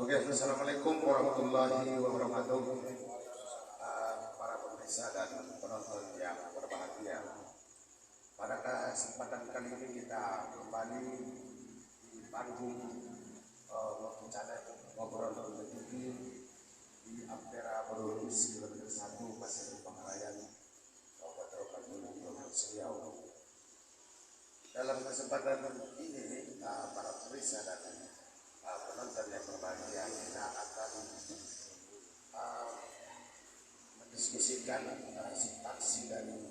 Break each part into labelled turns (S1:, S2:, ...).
S1: Oke, assalamualaikum warahmatullahi wabarakatuh. Para pemirsa dan penonton yang berbahagia, pada kesempatan kali ini kita kembali di panggung channel ngobrol TV di Ampera Boronis kilometer 1 Pasir Pangarayan, Kabupaten Provinsi Riau. Dalam kesempatan ini, para pemirsa dan penonton yang berbahagia, kita akan mendiskusikan substansi dari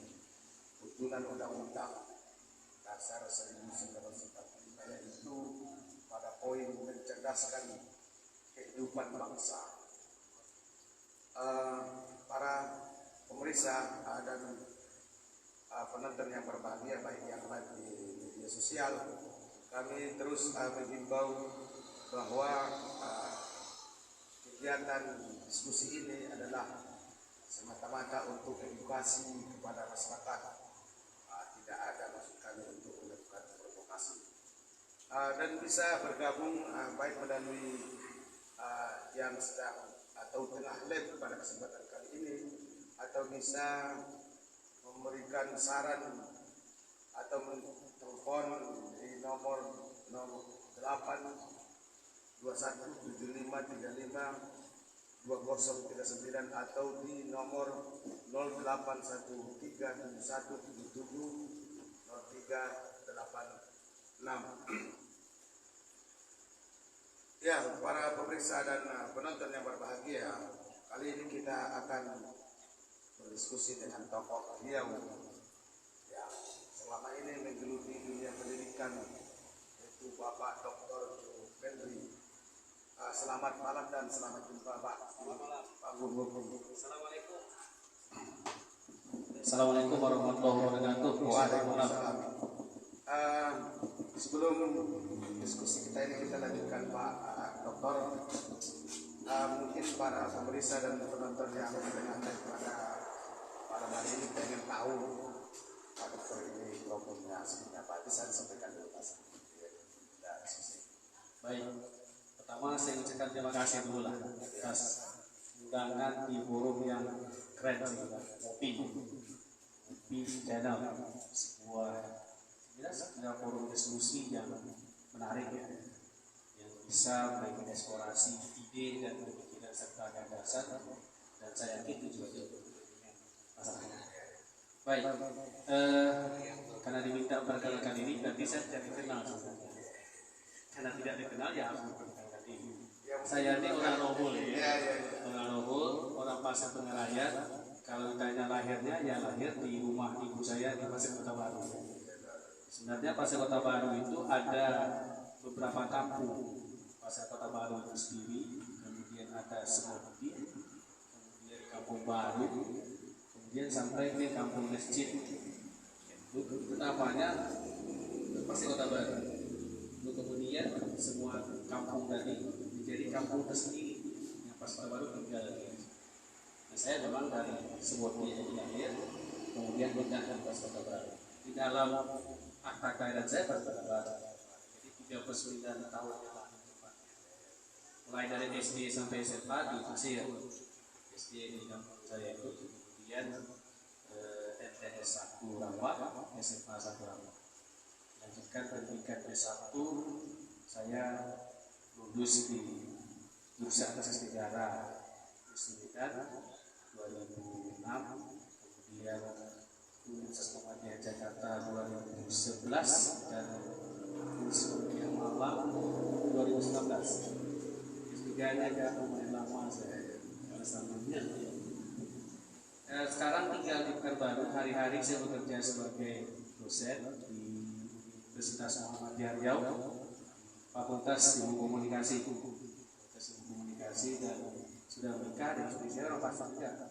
S1: utulan Undang-Undang Dasar 1945, yaitu pada poin mencerdaskan kehidupan bangsa. Para pemirsa dan penonton yang berbahagia, baik yang live di media sosial, kami terus menghimbau bahwa kegiatan diskusi ini adalah semata-mata untuk edukasi kepada masyarakat. Tidak ada maksud kami untuk melakukan provokasi. Dan bisa bergabung baik melalui yang sedang atau tengah live pada kesempatan kali ini, atau bisa memberikan saran atau telepon di nomor 082175352039 atau di nomor 081371770386. Ya, para pemirsa dan penonton yang berbahagia, kali ini kita akan berdiskusi dengan tokoh Riau yang selama ini menggeluti dunia pendidikan, yaitu Bapak Dr. Henry. Selamat malam dan selamat jumpa, Pak.
S2: Selamat malam.
S1: Pak Guru.
S2: Assalamualaikum. Assalamualaikum warahmatullahi wabarakatuh.
S1: Waalaikumsalam. Sebelum diskusi kita ini kita lanjutkan, Pak Dokter. Mungkin para pemirsa dan penonton yang mendengarkan pada hari ini pengen tahu Pak Dokter ini problemnya seperti apa. Bisa disampaikan dulu, Pak.
S2: Baik. Pertama saya ucapkan terima kasih dulu lah atas undangan di forum yang keren Ngopi Channel, sebuah forum diskusi yang menarik ya, yang bisa mengeksplorasi ide dan pemikiran serta gagasan, dan saya yakin itu juga masalahnya. Baik, karena diminta perkenalkan ini berarti saya tidak dikenal sebenarnya. Karena tidak dikenal ya harus memperkenalkan diri. Saya ini orang Rohul ya, orang Rohul, orang Pasir Pangarayan. Kalau ditanya lahirnya, ya lahir di rumah ibu saya di Pasir Kota Baru. Sebenarnya Pasir Kota Baru itu ada beberapa kampung. Pasir Kota Baru itu sendiri, kemudian ada Semoti, kemudian Kampung Baru, kemudian sampai ke Kampung Masjid. Itu namanya Pasir Kota Baru. Kemudian semua kampung tadi menjadi kampung tersendiri yang Pasir Kota Baru tinggal. Nah, saya memang dari Semoti yang lahir, kemudian pindah ke Pasir Kota Baru. Di dalam akta kelahiran saya Pasir Kota Baru. Jadi 39 tahun yang lalu. Mulai dari SD sampai SMA di Pasir. SD di kampung saya itu, kemudian MTS 1 Rawa, SMA 1 Rawa. Lanjutkan pendidikan S1, saya lulus di jurusan Atas Negara Pendidikan 2006, kemudian Universitas Muhammadiyah Jakarta 2011 dan Universitas Malang 2019. Ketiganya agak lumayan lama saya alasannya. Sekarang tinggal di Pekanbaru. Hari-hari saya bekerja sebagai dosen di Universitas Muhammadiyah Riau, Fakultas Ilmu Komunikasi, dan sudah menikah dan istri saya orang Pasir juga,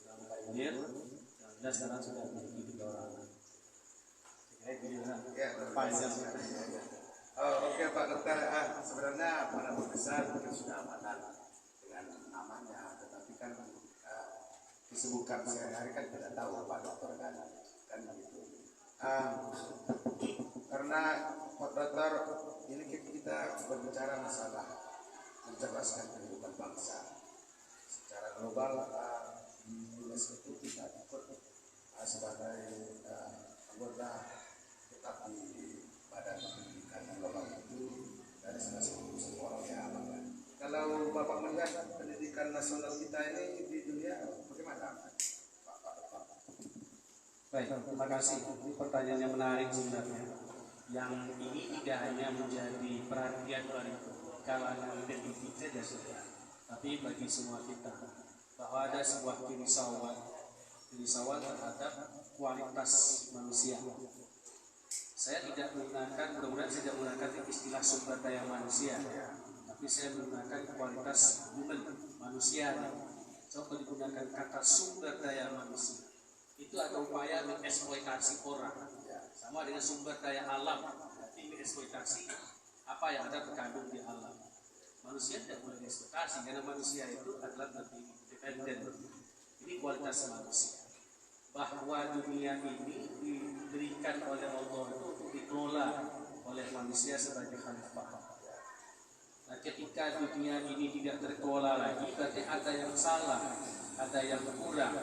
S2: sudah pioneer, dan sekarang sudah memiliki 3 orang. Panjang.
S1: Oke, Pak Dokter, sebenarnya para pemirsa mungkin sudah amanat dengan namanya, tetapi kan kesibukan sehari-hari kan tidak tahu Pak Dokter kan begitu. Karena Pak Dokter ini kita berbicara masalah mencerdaskan kehidupan bangsa. Secara global di UNESCO itu kita ikut sebagai anggota tetap di Badan Pendidikan Global itu dari salah satu orang yang aman. Kalau Bapak melihat pendidikan nasional kita ini di dunia bagaimana?
S2: Baik, terima kasih. Ini pertanyaan yang menarik sebenarnya. Yang ini tidak hanya menjadi perhatian dari kalangan individu saja sudah, tapi bagi semua kita bahwa ada sebuah kerisauan terhadap kualitas manusia. Saya tidak menggunakan, mudah-mudahan saya tidak menggunakan istilah sumber daya manusia, tapi saya menggunakan kualitas human, manusia. Coba digunakan kata sumber daya manusia. Itu ada upaya mengeksploitasi orang, sama dengan sumber daya alam, berarti mengeksploitasi apa yang ada terkandung di alam. Manusia tidak boleh dieksploitasi karena manusia itu adalah lebih independen. Ini kualitas manusia. Bahwa dunia ini diberikan oleh Allah itu untuk dikelola oleh manusia sebagai khalifah. Nah, ketika dunia ini tidak terkelola lagi, berarti ada yang salah, ada yang kurang,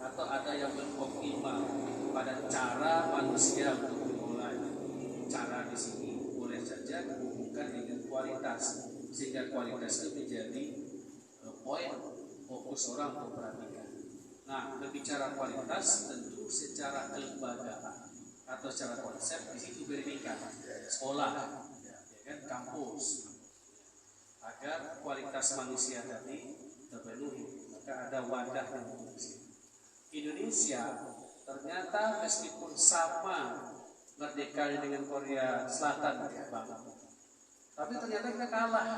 S2: atau ada yang beroptimal pada cara manusia untuk mengelola. Cara di sini boleh saja dihubungkan dengan kualitas, sehingga kualitas itu menjadi poin fokus orang untuk perhatikan. Nah, berbicara kualitas tentu secara kelembagaan atau secara konsep di situ pendidikan, sekolah, ya kan, kampus, agar kualitas manusia tadi terpenuhi, maka ada wadah yang untuk Indonesia ternyata meskipun sama merdeka dengan Korea Selatan, tapi ternyata kita kalah.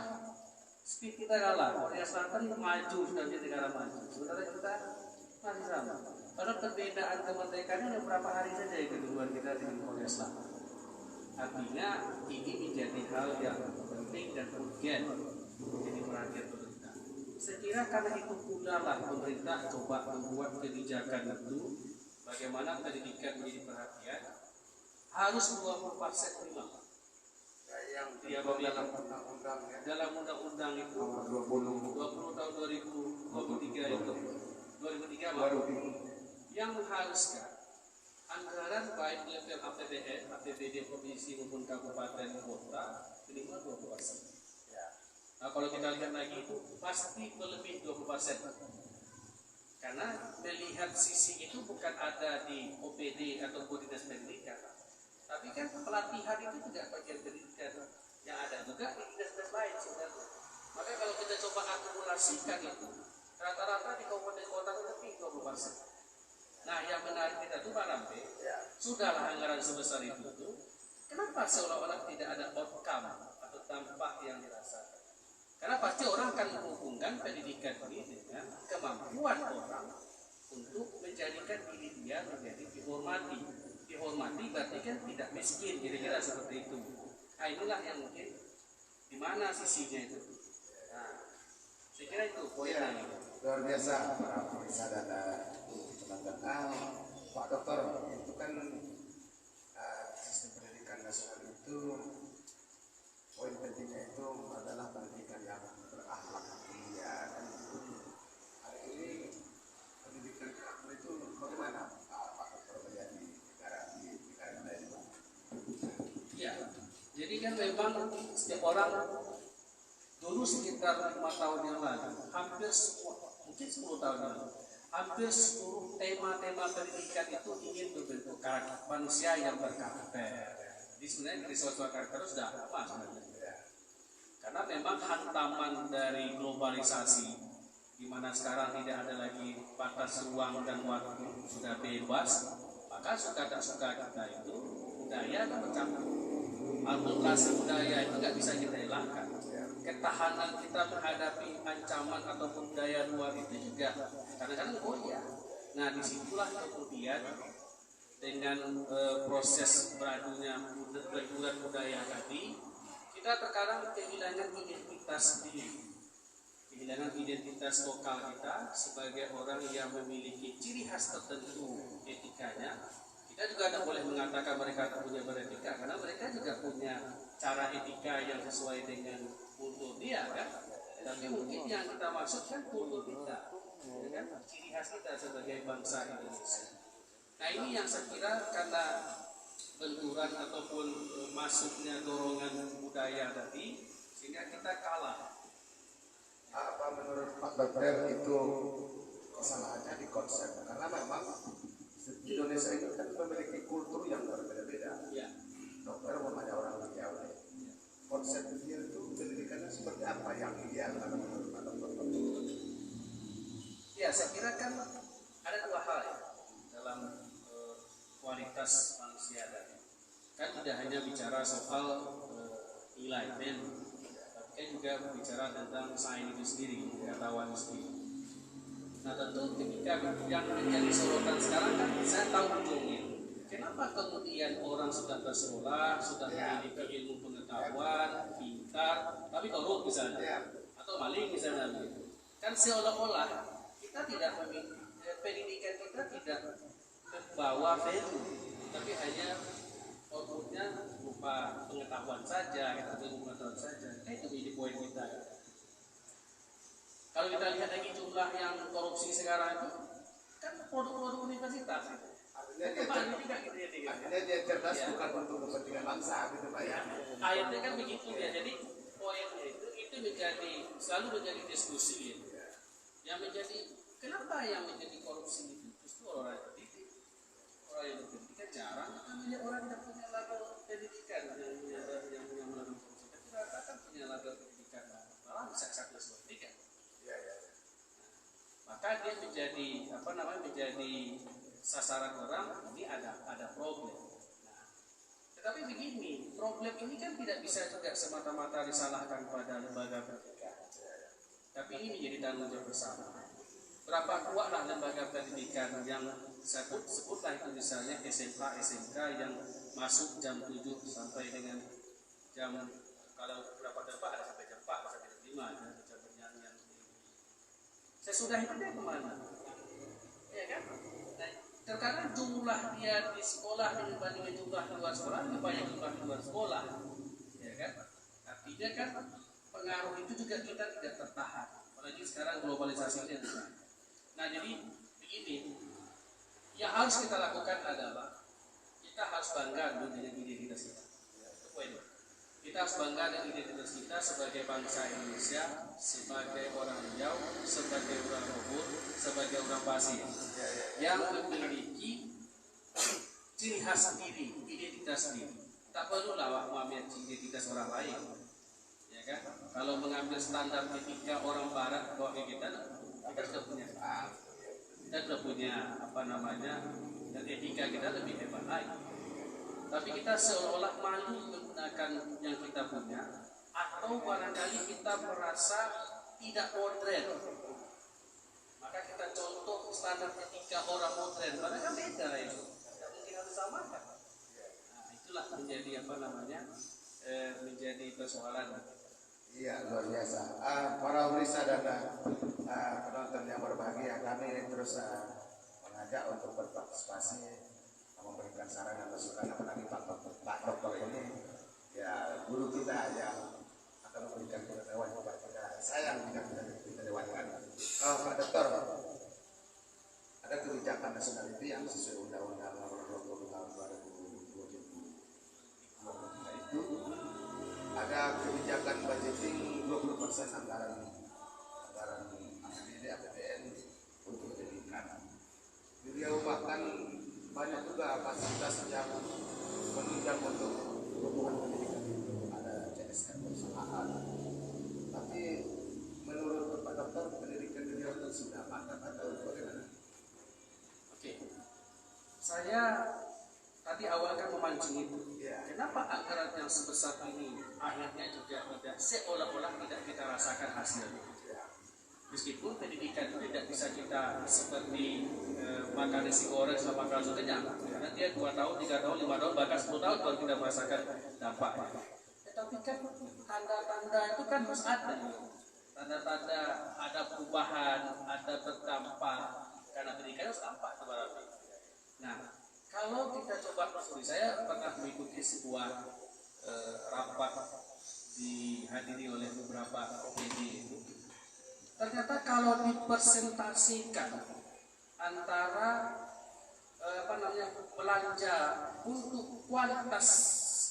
S2: Kita kalah. Korea Selatan maju sudah menjadi negara maju. Sementara kita masih sama. Padahal perbedaan kemerdekaan ini berapa hari saja yang kedua kita dengan Korea Selatan. Artinya ini menjadi hal yang penting dan urgen menjadi perhatian pemerintah. Saya kira karena itu pula lah pemerintah coba membuat kebijakan itu bagaimana pendidikan menjadi perhatian harus 20% minimal.
S1: Yang dalam undang-undang itu
S2: 20 tahun 2023 itu 2003 yang mengharuskan anggaran baik level APBN, APBD provinsi maupun kabupaten kota minimal 20%. Nah, kalau kita lihat lagi itu pasti lebih 20%. Karena melihat sisi itu bukan ada di OPD atau dinas pendidikan, tapi kan pelatihan itu juga bagian pendidikan yang ada juga di dinas-dinas lain sebenarnya. Maka kalau kita coba akumulasikan itu, rata-rata di kabupaten kota itu lebih 20%. Nah, yang menarik kita tuh Pak Rambe, sudahlah anggaran sebesar itu tuh, kenapa seolah-olah tidak ada outcome atau dampak yang dirasakan? Karena pasti orang akan menghubungkan pendidikan ini dengan kemampuan orang untuk menjadikan diri dia menjadi dihormati. Dihormati berarti kan tidak miskin, kira-kira seperti itu. Nah, inilah yang mungkin di mana sisinya itu. Nah, saya kira itu poinnya.
S1: Luar biasa para pemirsa dan teman-teman. Pak Dokter, itu kan sistem pendidikan nasional itu poin pentingnya itu adalah pendidikan yang berakhlak mulia. Hari ini pendidikan berakhlak itu bagaimana Pak Dokter melihat di negara lain?
S2: Ya, jadi kan memang setiap orang dulu sekitar 5 tahun yang lalu, hampir semua, mungkin 10 tahun yang lalu, hampir seluruh tema-tema pendidikan itu ingin membentuk karakter manusia yang berkarakter. Jadi sebenarnya dari soal karakter sudah lama sebenarnya. Karena memang hantaman dari globalisasi, di mana sekarang tidak ada lagi batas ruang dan waktu, sudah bebas, maka suka tak suka kita itu budaya akan bercampur. Akulturasi budaya itu nggak bisa kita hilangkan. Ketahanan kita menghadapi ancaman atau budaya luar itu juga kadang-kadang goyah. Nah, disitulah kemudian dengan proses beradunya bergulat budaya tadi, kita terkadang kehilangan identitas diri, kehilangan identitas lokal kita sebagai orang yang memiliki ciri khas tertentu etikanya. Kita juga tidak boleh mengatakan mereka tak punya beretika, karena mereka juga punya cara etika yang sesuai dengan kultur dia, kan? Tapi mungkin yang kita maksudkan kultur kita, ya kan? Ciri khas kita sebagai bangsa Indonesia. Nah ini yang saya kira karena benturan ataupun masuknya dorongan budaya tadi, sehingga kita kalah.
S1: Apa menurut Pak Dokter itu kesalahannya di konsep? Karena memang Indonesia itu kan memiliki kultur yang berbeda-beda.
S2: Ya.
S1: Dokter memang orang Riau. Konsep dia itu pendidikannya seperti apa yang ideal menurut Pak Dokter?
S2: Ya, saya kira kan ada dua hal ya dalam kualitas manusia tadi. Kan tidak hanya bicara soal nilai men, tapi kan juga bicara tentang sains itu sendiri, pengetahuan itu sendiri. Nah tentu ketika yang menjadi sorotan sekarang kan saya tahu ujungnya. Kenapa kemudian orang sudah bersekolah, sudah memiliki ilmu pengetahuan, pintar, tapi korup misalnya, atau maling misalnya begitu. Kan seolah-olah kita tidak memiliki pendidikan kita tidak membawa value, tapi hanya outputnya berupa pengetahuan saja, ilmu pengetahuan saja. Itu jadi poin kita. Kalau kita lihat lagi jumlah yang korupsi sekarang itu kan produk-produk universitas.
S1: Artinya dia cerdas ya. Bukan untuk kepentingan bangsa gitu Pak ya.
S2: Akhirnya kan begitu ya. Jadi poinnya itu menjadi selalu menjadi diskusi ya. Yang menjadi kenapa yang menjadi korupsi itu justru orang yang terdidik. Orang yang berpendidikan jarang namanya orang yang punya latar pendidikan yang melakukan korupsi. Tapi rata kan punya latar pendidikan malah bisa satu pendidikan. Maka dia menjadi menjadi sasaran orang. Ini ada problem. Nah, tetapi begini, problem ini kan tidak bisa juga semata-mata disalahkan pada lembaga pendidikan. Tapi ini menjadi tanggung jawab bersama. Berapa kuatlah lembaga pendidikan yang sebutlah itu misalnya SMA, SMK yang masuk jam 7 sampai dengan jam kalau berapa tempat ada sampai jam 4 sampai jam 5 jam yang sesudah itu dia kemana? Ya kan? Nah, terkadang jumlah dia di sekolah dibandingkan jumlah di luar sekolah lebih banyak jumlah di luar sekolah, ya kan? Artinya kan pengaruh itu juga kita tidak tertahan, apalagi sekarang globalisasinya. Nah jadi begini, yang harus kita lakukan adalah kita harus bangga dengan identitas kita. Itu poin. Kita harus bangga dengan identitas kita sebagai bangsa Indonesia, sebagai orang Riau, sebagai orang Robur, sebagai orang Pasir yang memiliki ciri khas sendiri, identitas sendiri. Tak perlulah mengambil identitas orang lain, ya kan? Kalau mengambil standar etika orang Barat, bahwa kita sudah punya, kita sudah punya dan etika kita lebih hebat lagi. Tapi kita seolah-olah malu menggunakan yang kita punya, atau barangkali kita merasa tidak modern. Maka kita contoh standar etika orang modern, padahal kan beda itu. Tidak mungkin harus samakan. Nah, itulah menjadi menjadi persoalan.
S1: Iya, luar biasa. Para pemirsa dan penonton yang berbahagia, kami terus mengajak untuk berpartisipasi, memberikan saran dan masukan, apalagi Pak Dokter ini ya guru kita yang akan memberikan pengetahuan kepada kita. Sayang tidak kita lewatkan. Pak Dokter, ada kebijakan nasional itu yang sesuai Undang-Undang Nomor 20 Tahun 2020 itu ada kebijakan budgeting 20% anggaran APBN untuk pendidikan. Beliau bahkan banyak juga fasilitas yang menunjang untuk kebutuhan pendidikan itu, ada CSR perusahaan. Tapi menurut Pak Dokter, pendidikan beliau itu sudah mantap atau bagaimana?
S2: Oke, saya tadi awal kan memancing itu. Kenapa anggaran yang sebesar ini akhirnya juga tidak seolah-olah tidak kita rasakan hasilnya? Meskipun pendidikan itu tidak bisa kita seperti makan nasi goreng sama makan langsung kenyang, karena dia 2 tahun, 3 tahun, 5 tahun, bahkan 10 tahun baru kita merasakan dampaknya. Tapi kan tanda-tanda itu kan harus ada. Tanda-tanda ada perubahan, ada berdampak, karena pendidikan harus tampak sebenarnya. Nah, kalau kita coba telusuri, saya pernah mengikuti sebuah rapat dihadiri oleh beberapa OPD itu. ternyata kalau dipresentasikan antara belanja untuk kualitas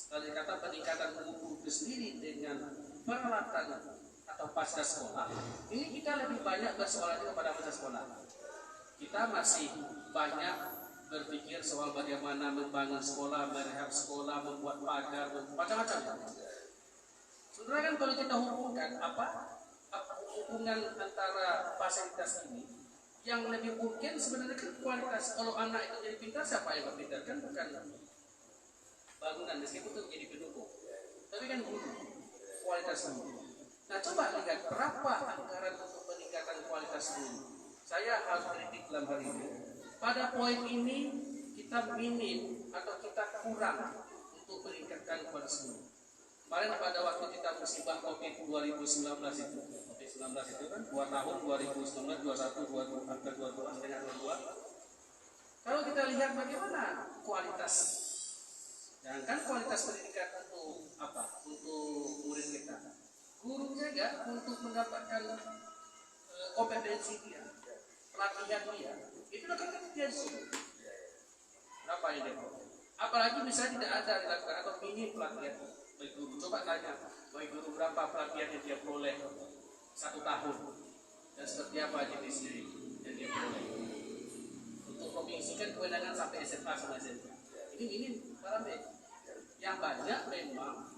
S2: dari kata peningkatan guru itu sendiri dengan peralatan atau pasca sekolah, ini kita lebih banyak bersekolah kepada masa sekolah. Kita masih banyak berpikir soal bagaimana membangun sekolah, merehab sekolah, membuat pagar, macam-macam. Sebenarnya kan kalau kita hubungkan hubungan antara fasilitas ini, yang lebih mungkin sebenarnya kan kualitas. Kalau anak itu jadi pintar, siapa yang pintar? Kan bukan bangunan, meskipun itu menjadi pendukung, tapi kan guru, kualitas guru. Nah, coba lihat berapa anggaran untuk peningkatan kualitas guru. Saya harus kritik dalam hal ini. Pada poin ini kita minim atau kita kurang untuk meningkatkan kualitas guru. Kemarin pada waktu kita musibah COVID 2019 itu, COVID-19 itu kan 2 tahun 2019, 21, 22, angka 22, setengah 22. Kalau kita lihat bagaimana kualitas, jangan kualitas pendidikan untuk apa? Untuk murid kita. Guru juga untuk mendapatkan kompetensi dia, pelatihan dia, itu kan kompetensi. Berapa ini? Apalagi misalnya tidak ada dilakukan atau minim pelatihan bagi guru. Coba tanya, bagi guru berapa pelatihan yang dia peroleh 1 tahun dan seperti apa jenisnya yang dia peroleh. Untuk provinsi kan kewenangan sampai SMA sama SMP. Ini minim parameter. Yang banyak memang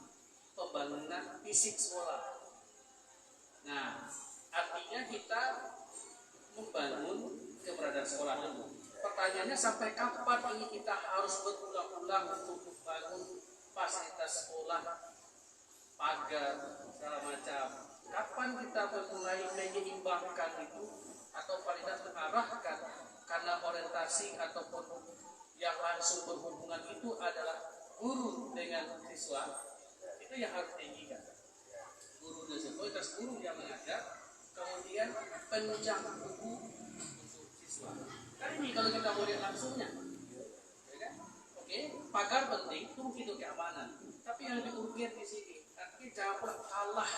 S2: pembangunan fisik sekolah. Nah, artinya kita membangun keberadaan sekolah dulu. Pertanyaannya sampai kapan ini kita harus berulang-ulang untuk membangun fasilitas sekolah, pagar, segala macam. Kapan kita mulai menyeimbangkan itu atau kualitas mengarahkan karena orientasi ataupun yang langsung berhubungan itu adalah guru dengan siswa, itu yang harus ditinggikan. Guru dan siswa, kualitas guru yang mengajar, kemudian penunjang buku untuk siswa. Kan ini kalau kita mau lihat langsungnya, ya kan? Oke, pagar penting itu begitu keamanan. Tapi yang lebih urgent di sini, artinya jangan kalah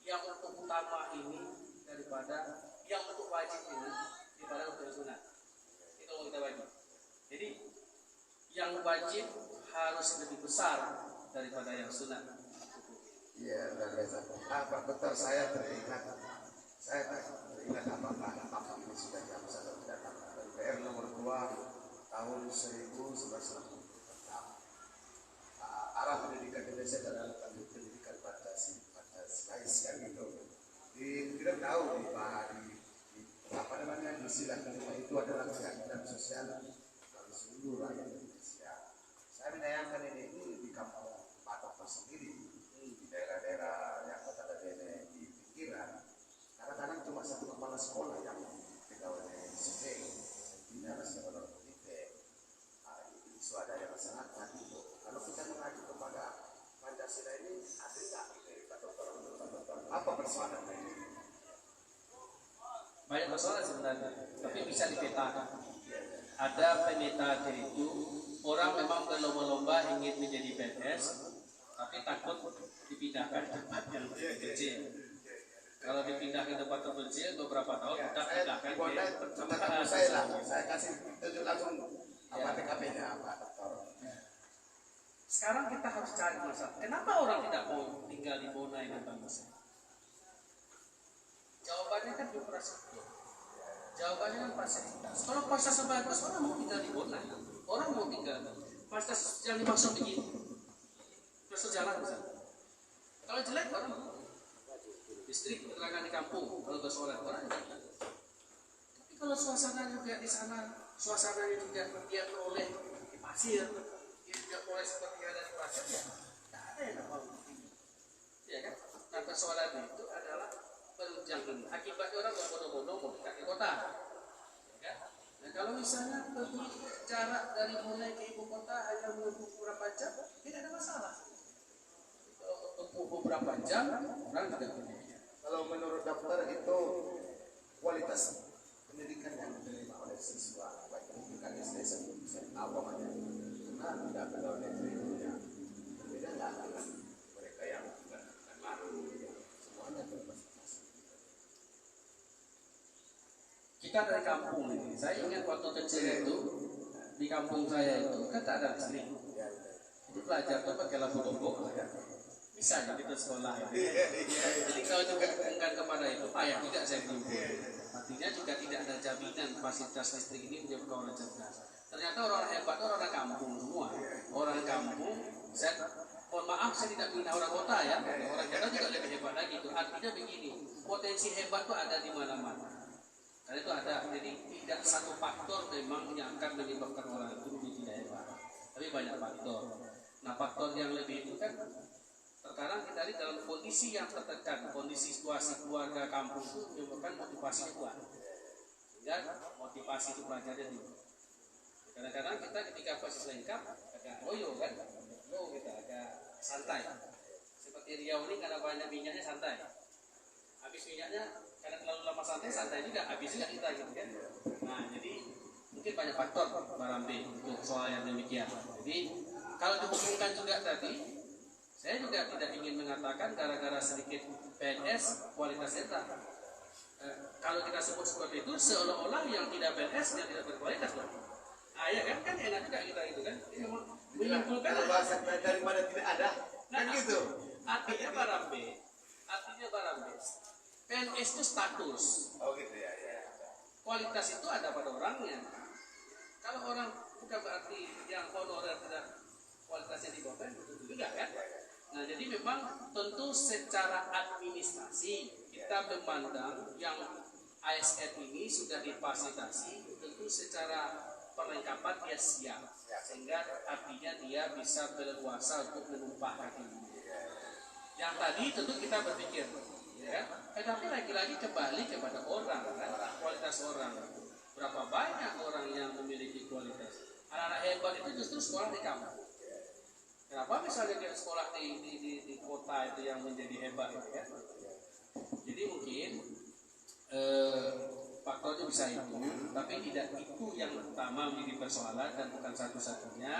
S2: yang untuk utama ini daripada yang untuk wajib ini daripada untuk sunat. Itu mau kita wajib. Jadi yang wajib harus lebih besar daripada yang sunat.
S1: Iya, luar biasa. Pak Betul, saya teringat apakah ini sudah jam 1 datang dari PR nomor 2 tahun 1996. Arah pendidikan Indonesia adalah pendidikan Pancasila kan gitu. Kita tahu di sila kelima itu adalah keadilan sosial bagi seluruh rakyat Indonesia. Saya menyayangkan ini di kampung Patok sendiri, di daerah-daerah yang notabene di pinggiran. Kadang-kadang cuma satu kepala sekolah yang pegawai sipil, tidak ada sekolah politik. Itu ada yang masyarakat itu. Kalau kita mengacu kepada Pancasila ini, ada tak apa persoalan ini?
S2: Banyak persoalan sebenarnya, tapi bisa dipetakan. Ada pemetaan itu, orang memang berlomba-lomba ingin menjadi PNS, tapi takut dipindahkan ke tempat yang kecil. Kalau dipindah ke tempat terpencil beberapa tahun, kita pindahkan ke tempat
S1: saya kasih tunjuk langsung apa TKP-nya apa.
S2: Sekarang kita harus cari masalah. Kenapa orang tidak mau tinggal di Bonai dan Bangsa? Jawabannya kan infrastruktur. Jawabannya kan fasilitas. Kalau fasilitas bagus, orang mau tinggal di Bonai. Orang mau tinggal. Fasilitas yang dimaksud begini. Terus jalan misalnya. Kalau jelek orang mau. Listrik penerangan di kampung. Kalau bersolat orang tidak. Tapi kalau suasana juga di sana, suasananya juga dia peroleh di pasir, dia juga peroleh seperti ada di pasir, ya tidak ada yang mau begini. Ya kan? Nah persoalannya itu adalah penunjangan. Akibatnya orang berbondong-bondong mau dekat di kota. Ya? Nah kalau misalnya pergi jarak dari Bonai ke ibu kota hanya menempuh beberapa jam, tidak ada masalah. Kalau menempuh beberapa jam, orang tidak punya.
S1: Kalau menurut dokter itu kualitas pendidikan yang diterima oleh siswa baik pendidikan SD sampai awam aja, karena tidak benar negeri punya berbeda nggak dengan mereka yang bukan baru, semuanya berprestasi.
S2: Kita dari kampung ini, saya ingat waktu kecil itu di kampung saya itu kan tak ada listrik. Jadi belajar tuh pakai lampu tombok, bisa jadi ke sekolah. Jadi kalau juga enggan kepada itu, payah tidak saya kumpul. Artinya juga tidak ada jaminan fasilitas listrik ini menjadi orang cerdas. Ternyata orang hebat itu orang kampung semua. Orang kampung, mohon maaf saya tidak minta orang kota ya. Orang kota juga lebih hebat lagi itu. Artinya begini, potensi hebat itu ada di mana-mana. Karena itu ada, jadi tidak satu faktor memang yang akan menyebabkan orang itu menjadi tidak hebat. Tapi banyak faktor. Nah faktor yang lebih itu kan terkadang kita lihat dalam kondisi yang tertekan, kondisi situasi keluarga kampung itu menyebabkan motivasi kuat. Sehingga motivasi itu pelajarnya tinggi. Kadang-kadang kita ketika proses lengkap agak loyo kan, kita agak santai. Seperti Riau ini karena banyak minyaknya santai. Habis minyaknya karena terlalu lama santai juga, habis juga kita gitu kan. Nah jadi mungkin banyak faktor Barambe untuk soal yang demikian. Jadi kalau dihubungkan juga tadi, saya juga tidak ingin mengatakan gara-gara sedikit PNS kualitasnya tak. Kalau kita sebut seperti itu seolah-olah yang tidak PNS yang tidak berkualitas loh. Ya kan enak juga kita itu kan. Ini memang menyimpulkan
S1: bahasa daripada tidak ada. Kan gitu.
S2: Artinya Barambe. PNS itu status.
S1: Oh gitu ya.
S2: Kualitas itu ada pada orangnya. Kalau orang bukan berarti yang honorer tidak kualitasnya di bawah itu juga kan. Nah jadi memang tentu secara administrasi kita memandang yang ASN ini sudah difasilitasi, tentu secara perlengkapan dia siap, sehingga artinya dia bisa berkuasa untuk menumpahkan ini. Yang tadi tentu kita berpikir, ya, tapi lagi-lagi kembali kepada orang, kan? Kualitas orang. Berapa banyak orang yang memiliki kualitas? Anak-anak hebat itu justru sekolah di kampung. Kenapa misalnya dia sekolah di kota itu yang menjadi hebat gitu ya? Jadi mungkin faktornya bisa itu, tapi tidak itu yang utama menjadi persoalan dan bukan satu-satunya.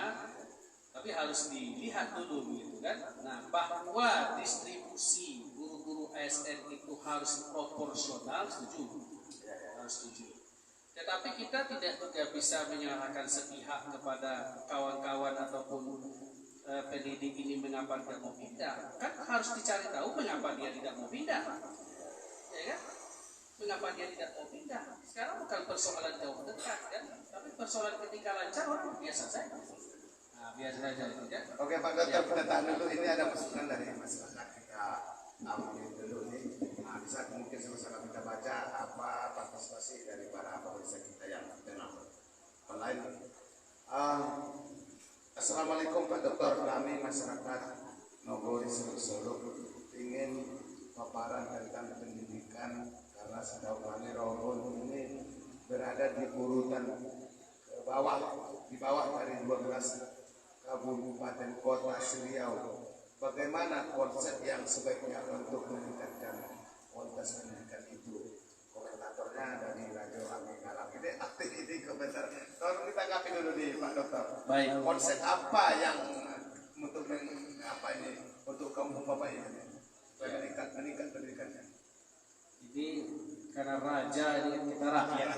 S2: Tapi harus dilihat dulu gitu kan. Nah bahwa distribusi guru-guru ASN itu harus proporsional, setuju. Tetapi kita tidak juga bisa menyalahkan sepihak kepada kawan-kawan ataupun pendidik ini mengapa tidak mau pindah. Kan harus dicari tahu mengapa dia tidak mau pindah, ya kan? Mengapa dia tidak mau pindah? Sekarang bukan persoalan jauh dekat kan, tapi persoalan ketika lancar orang biasa saja. Nah biasa saja itu kan.
S1: Oke Pak Dokter, kita tahan dulu. Ini ada masukan dari masyarakat, kita ambil dulu nih. Nah bisa mungkin sama-sama kita baca apa partisipasi dari para pemirsa kita yang tenang online. Assalamualaikum Pak Dokter, kami masyarakat Nogori Seluk ingin paparan tentang pendidikan karena sejauh ini Rogon ini berada di urutan ke bawah, di bawah dari 12 kabupaten kota Riau. Bagaimana konsep yang sebaiknya untuk meningkatkan kualitas pendidikan itu? Komentatornya dari Radio Amin Alam ini aktif ini komentar. Tolong ditanggapi dulu nih Pak Dokter.
S2: Baik.
S1: Konsep apa yang untuk apa ini untuk kampung Bapak ini meningkat pendidikannya?
S2: Jadi karena raja ini kita rakyat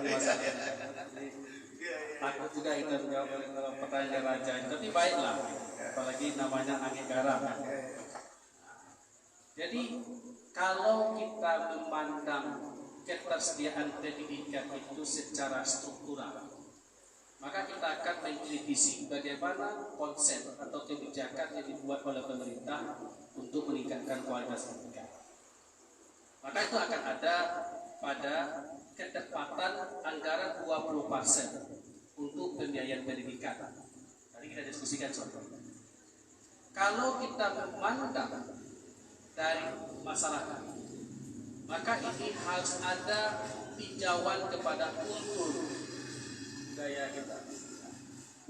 S2: takut juga kita menjawab kalau pertanyaan raja. Tapi baiklah, apalagi namanya angin garam. Jadi kalau kita memandang ketersediaan pendidikan itu secara struktural, maka kita akan mengkritisi bagaimana konsep atau kebijakan yang dibuat oleh pemerintah untuk meningkatkan kualitas pendidikan. Maka itu akan ada pada ketepatan anggaran 20% untuk pembiayaan pendidikan. Tadi kita diskusikan soal itu. Kalau kita memandang dari masyarakat, maka ini harus ada tinjauan kepada kultur budaya kita.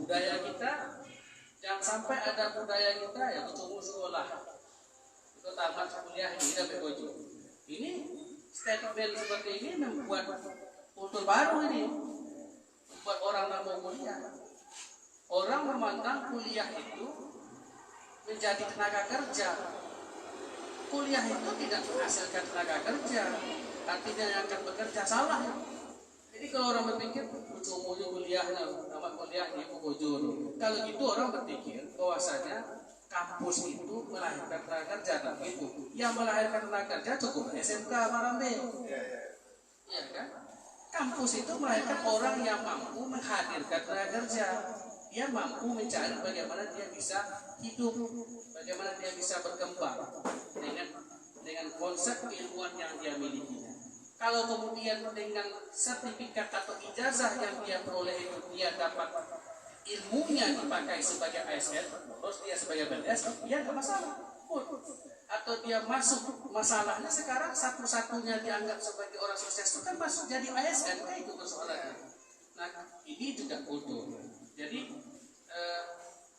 S2: Budaya kita jangan sampai ada budaya kita yang ketemu sekolah, itu tamat kuliah ini sampai ujung. Ini statement seperti ini membuat kultur baru ini, membuat orang tak mau kuliah. Orang memandang kuliah itu menjadi tenaga kerja. Kuliah itu tidak menghasilkan tenaga kerja, artinya yang akan bekerja salah. Jadi Jadi kalau orang berpikir ujung-ujung kuliahnya, tamat kuliah di Bogor. Kalau gitu orang berpikir bahwasanya kampus itu melahirkan tenaga kerja, tapi itu yang melahirkan tenaga kerja cukup SMK Marambe. Iya kan? Kampus itu melahirkan orang yang mampu menghadirkan tenaga kerja. Dia mampu mencari bagaimana dia bisa hidup, bagaimana dia bisa berkembang dengan konsep keilmuan yang dia miliki. Kalau kemudian dengan sertifikat atau ijazah yang dia peroleh itu dia dapat ilmunya dipakai sebagai ASN, terus dia sebagai PNS, ya nggak masalah. Atau dia masuk, masalahnya sekarang satu-satunya dianggap sebagai orang sukses itu kan masuk jadi ASN, kayak itu persoalannya. Nah, ini juga kultur. Jadi,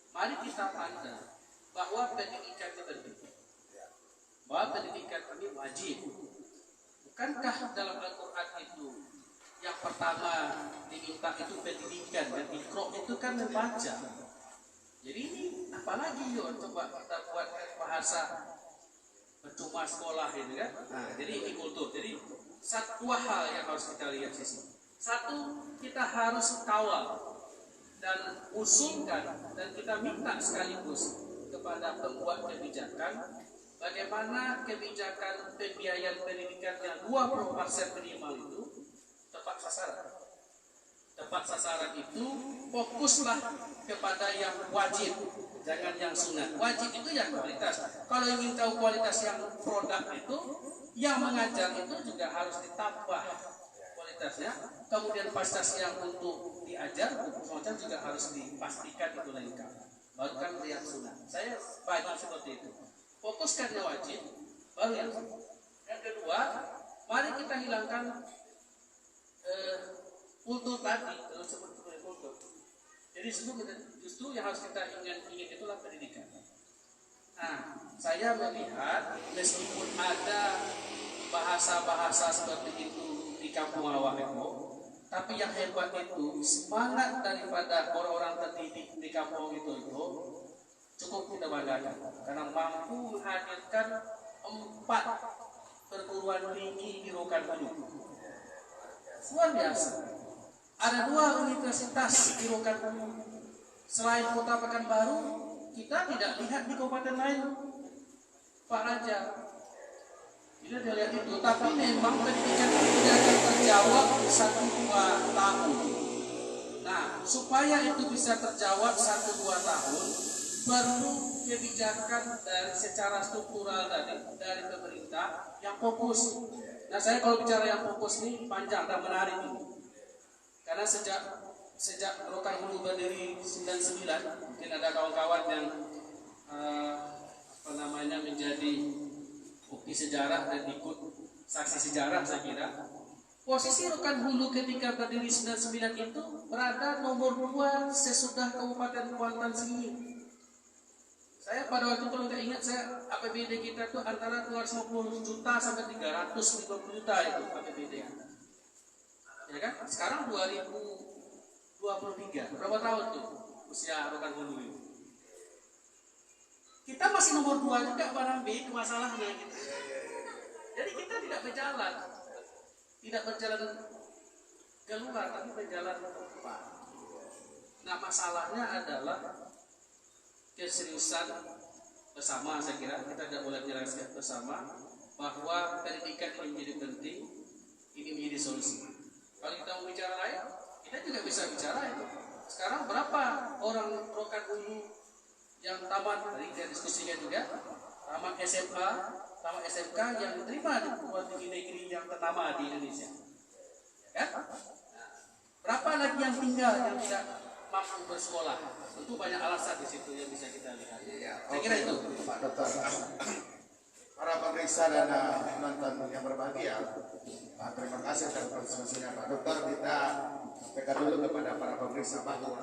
S2: mari kita pandang bahwa pendidikan itu penting, bahwa pendidikan ini wajib. Bukankah dalam Al-Quran itu yang pertama diminta itu pendidikan, dan Iqra itu kan membaca. Jadi ini apalagi yo coba kita buat bahasa percuma sekolah ini kan. Nah, jadi ini kultur. Jadi satu hal yang harus kita lihat sisi. Satu, kita harus kawal dan usulkan dan kita minta sekaligus kepada pembuat kebijakan bagaimana kebijakan pembiayaan pendidikan yang 20% minimal itu tepat sasaran. Tepat sasaran itu fokuslah kepada yang wajib, jangan yang sunat. Wajib itu yang kualitas. Kalau ingin tahu kualitas yang produk itu, yang mengajar itu juga harus ditambah kualitasnya. Kemudian fasilitas yang untuk diajar, untuk mengajar juga harus dipastikan itu lengkap. Baru kan yang sunat. Saya bagi seperti itu. Fokuskannya wajib, baru yang sunat. Yang kedua, mari kita hilangkan kultur tadi, seperti kultur. Jadi justru yang harus kita ingat itulah pendidikan. Nah, saya melihat meskipun ada bahasa-bahasa seperti itu di kampung Awakeko, tapi yang hebat itu semangat daripada orang-orang terdidik di kampung itu cukup kita banggakan karena mampu menghadirkan 4 perguruan tinggi di Rokan Hulu. Luar biasa. Ada 2 universitas di Rokan Hulu. Selain Kota Pekanbaru, kita tidak lihat di kabupaten lain, Pak Raja. Tidak lihat itu, tapi memang pendidikan itu tidak akan terjawab 1-2 tahun. Nah, supaya itu bisa terjawab 1-2 tahun, perlu kebijakan dari secara struktural dari pemerintah yang fokus. Nah, saya kalau bicara yang fokus ini panjang dan menarik ini. Karena sejak Rokan Hulu berdiri 99, mungkin ada kawan-kawan yang menjadi bukti sejarah dan ikut saksi sejarah saya kira. Posisi Rokan Hulu ketika berdiri 99 itu berada nomor 2 sesudah Kabupaten Kuantan Sengingi. Saya pada waktu itu nggak ingat, saya APBD kita tuh antara 250 juta sampai 350 juta itu APBD. Ya kan? Sekarang 2023, berapa tahun tuh usia Rokan Hulu ini? Kita masih nomor 2 juga barang B itu masalahnya gitu. Jadi kita tidak berjalan keluar, tapi berjalan ke depan. Nah, masalahnya adalah keseriusan bersama. Saya kira kita tidak boleh menyerahkan bersama bahwa pendidikan ini menjadi penting, ini menjadi solusi. Kalau kita mau bicara lain, kita juga bisa bicara itu. Sekarang berapa orang Rokan Hulu yang tamat, tadi kita diskusikan juga, tamat SMA, tamat SMK yang diterima di perguruan tinggi negeri yang ternama di Indonesia, kan? Nah, berapa lagi yang tinggal yang tidak mampu bersekolah? Tentu banyak alasan di situ yang bisa kita lihat. Saya kira itu,
S1: Pak Dokter. Para pemeriksa dan penonton yang berbahagia, terima kasih atas konsentrasinya Pak Dokter. Kita sampaikan dulu kepada para pemeriksa bahwa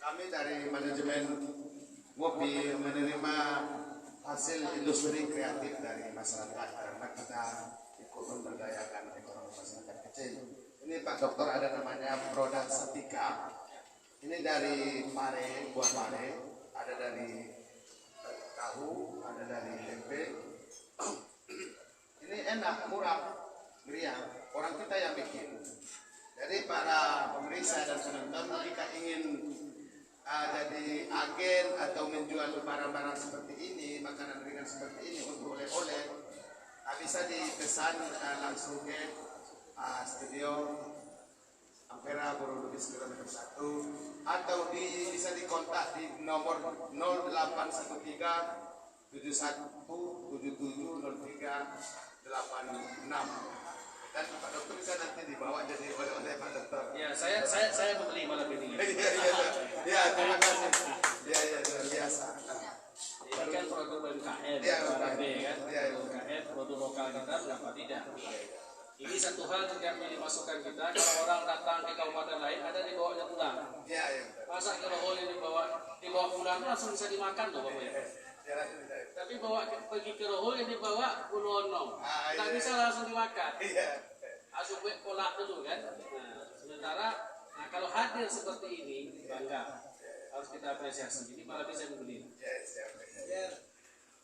S1: kami dari manajemen Ngopi menerima hasil industri kreatif dari masyarakat karena kita ikut memberdayakan ekonomi masyarakat kecil. Ini Pak Dokter ada namanya produk setika. Ini dari pare, buah pare, ada dari tahu, ada dari tempe. Ini enak, murah. meriah, orang kita yang bikin. Jadi para pemeriksa dan penonton jika ingin jadi agen atau menjual barang-barang seperti ini, makanan ringan seperti ini untuk oleh-oleh, bisa dipesan langsung ke studio Ampera Borobudur kilometer 1 atau bisa dikontak di nomor 0813 71770386. Dan Pak Dokter bisa nanti dibawa jadi oleh Pak Dokter.
S2: Ya, saya membeli malam ini.
S1: Ya, terima kasih. Ya, luar biasa.
S2: Ini kan produk UMKM,
S1: Ya,
S2: UMKM kan,
S1: ya,
S2: UMKM, produk lokal kita, kenapa tidak? Ini satu hal tidak menjadi masukan kita. Kalau orang datang ke kabupaten lain, ada dibawanya pulang.
S1: Ya.
S2: Masa kerohol ini dibawa pulang langsung bisa dimakan loh Bapak ya. Tapi pergi ke Rohol yang dibawa kulono, nggak bisa langsung dimakan. Langsung gue kolak dulu kan. Nah, sementara kalau hadir seperti ini bangga, harus kita apresiasi. Jadi malah bisa membeli.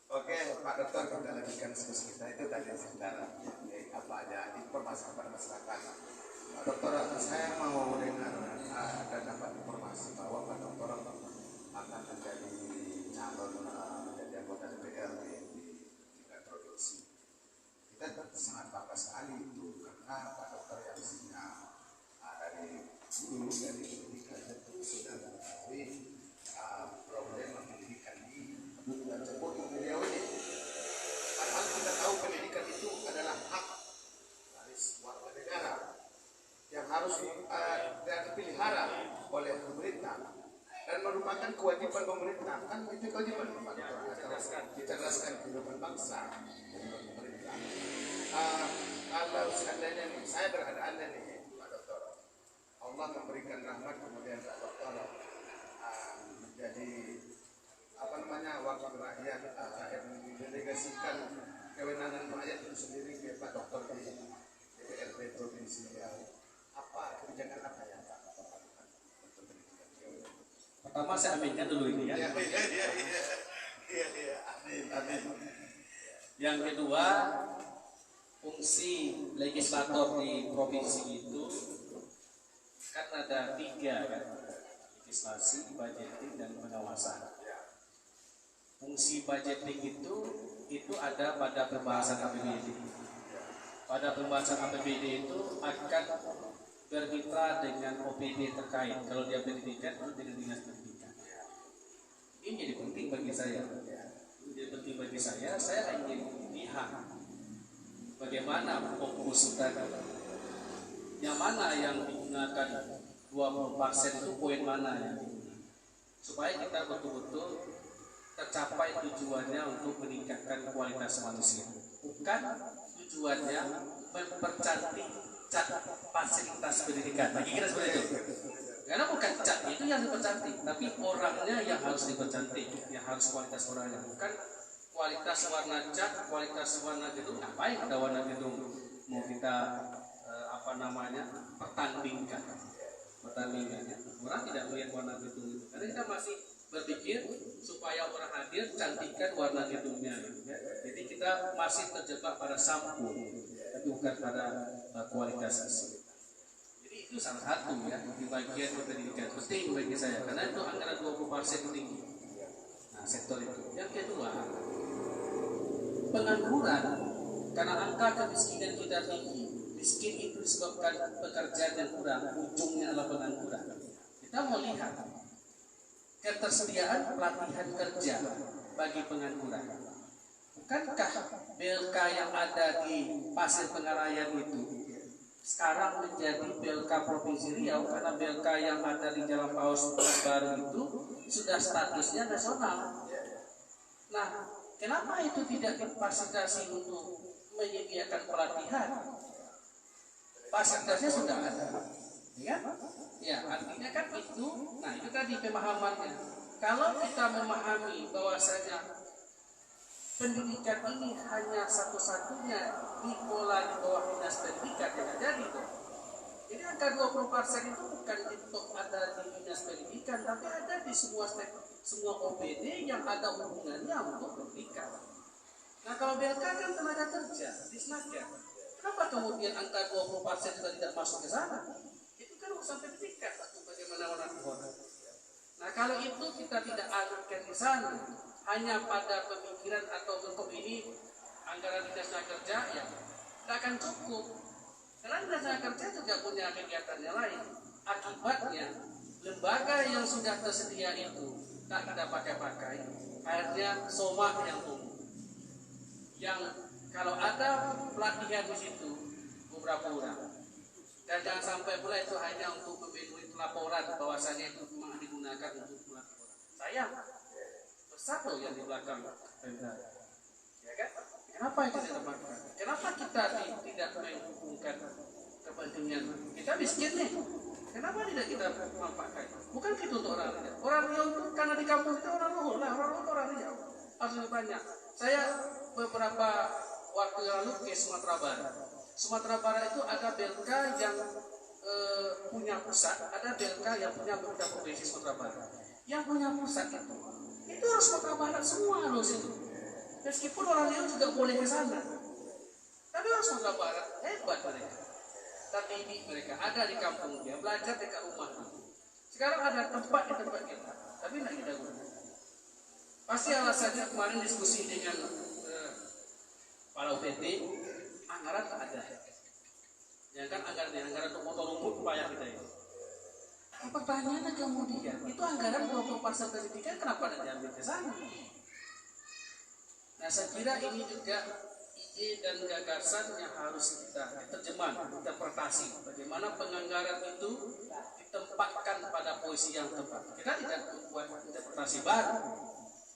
S1: Oke, Pak Dokter, kita lanjutkan diskusi kita itu tadi sebentar apa aja informasi kepada masyarakat. Pak Dokter, saya mau dengar dan dapat informasi bahwa Pak Dokter akan menjadi calon menjadi anggota DPR di tingkat provinsi. Kita sangat bangga sekali itu karena Pak Dokter yang punya dari dulu dari pendidikan itu sudah mengetahui problem pendidikan di dan sebut beliau ini. Padahal kita tahu pendidikan itu adalah hak dari warga negara yang harus dipelihara oleh pemerintah dan merupakan kewajiban pemerintah. Kan itu kewajiban dicerdaskan kehidupan bangsa dari pemerintah. Kalau seandainya nih, saya berada anda nih Pak Dokter, Allah memberikan rahmat kemudian Pak Dokter menjadi wakil rakyat mendelegasikan kewenangan rakyat itu sendiri ke Pak Dokter di DPRD provinsi Riau. Apa kebijakan apa yang Pak lakukan untuk pendidikan?
S2: Pertama saya aminkan dulu ini ya.
S1: Amin.
S2: Yang kedua, fungsi legislator di provinsi itu kan ada 3 kan, legislasi, budgeting, dan pengawasan. Fungsi budgeting itu ada pada pembahasan APBD. Pada pembahasan APBD itu akan bermitra dengan OPD terkait. Kalau dia pendidikan, itu dengan dinas pendidikan. Ini jadi penting bagi saya. Saya ingin lihat bagaimana fokus tadi. Yang mana yang digunakan 20% itu poin mana yang digunakan. Supaya kita betul-betul tercapai tujuannya untuk meningkatkan kualitas manusia, bukan tujuannya mempercantik cat fasilitas pendidikan. Bagi kita seperti itu, karena bukan cat itu yang dipercantik, tapi orangnya yang harus dipercantik, yang harus kualitas orangnya, bukan kualitas warna cat, kualitas warna gedung. Ngapain ada warna gedung mau kita pertandingkan? Orang tidak melihat warna gedung itu, karena kita masih berpikir supaya orang hadir cantikkan warna gedungnya. Jadi kita masih terjebak pada sampul, tapi bukan pada kualitas tersebut. Jadi itu salah satu ya di bagian pendidikan penting bagi saya, karena itu anggaran 20% tinggi. Nah, sektor itu. Yang kedua, pengangguran, karena angka kemiskinan kita tinggi. Miskin itu disebabkan pekerjaan yang kurang, ujungnya adalah pengangguran. Kita mau lihat ketersediaan pelatihan kerja bagi pengangguran. Bukankah BLK yang ada di Pasir Pengarayan itu sekarang menjadi BLK Provinsi Riau, karena BLK yang ada di Jalan Paus baru itu sudah statusnya nasional. Nah, kenapa itu tidak difasilitasi untuk menyediakan pelatihan? Fasilitasnya sudah ada, ya? Ya, artinya kan itu, nah itu tadi pemahamannya. Kalau kita memahami bahwasanya pendidikan ini hanya satu-satunya dikelola di bawah dinas pendidikan, yang jadi tuh. Jadi angka 20% itu bukan untuk ada di dinas pendidikan, tapi ada di semua OPD yang ada hubungannya untuk pendidikan. Nah kalau BLK kan tenaga kerja, disnaker.
S3: Kenapa kemudian angka 20% juga tidak masuk ke sana? Itu kan urusan pendidikan, bagaimana mengatur. Nah kalau itu kita tidak alihkan ke sana, hanya pada pemikiran atau bentuk ini anggaran dinas tenaga kerja, ya tidak akan cukup. Karena dinas tenaga kerja juga punya kegiatan yang lain. Akibatnya lembaga yang sudah tersedia itu tak kita pakai-pakai, akhirnya somak yang tumbuh. Yang kalau ada pelatihan di situ beberapa orang, dan jangan sampai pula itu hanya untuk memenuhi laporan bahwasanya itu memang digunakan untuk melatih orang. Sayang, bersatu yang di belakang Pemda, ya kan? Kenapa itu ditempatkan? Kenapa kita tidak menghubungkan kepentingan? Kita miskin nih, kenapa tidak kita manfaatkan? Bukan itu untuk orang Riau. Orang Riau itu karena di kampung itu orang Luhur, lah orang Luhur orang Riau harus banyak. Saya beberapa waktu lalu ke Sumatera Barat. Sumatera Barat itu ada BLK yang punya pusat, ada BLK yang punya beberapa provinsi Sumatera Barat. Yang punya pusat itu harus Sumatera Barat semua harus itu. Meskipun orang Riau juga boleh ke sana, tapi orang Sumatera Barat hebat mereka. Terdidik mereka ada di kampung dia, belajar dekat rumah. Sekarang ada tempat di tempat kita, tapi tidak kita gunakan. Pasti alasannya kemarin diskusi dengan para UPT, anggaran tak ada. Ya kan anggaran untuk motor rumput payah kita ini. Pertanyaannya kemudian, itu anggaran 20% pendidikan kenapa tidak diambil ke sana? Nah saya kira ini juga ide dan gagasan yang harus kita terjemah, interpretasi. Bagaimana penganggaran itu ditempatkan pada posisi yang tepat. Kita tidak membuat interpretasi baru.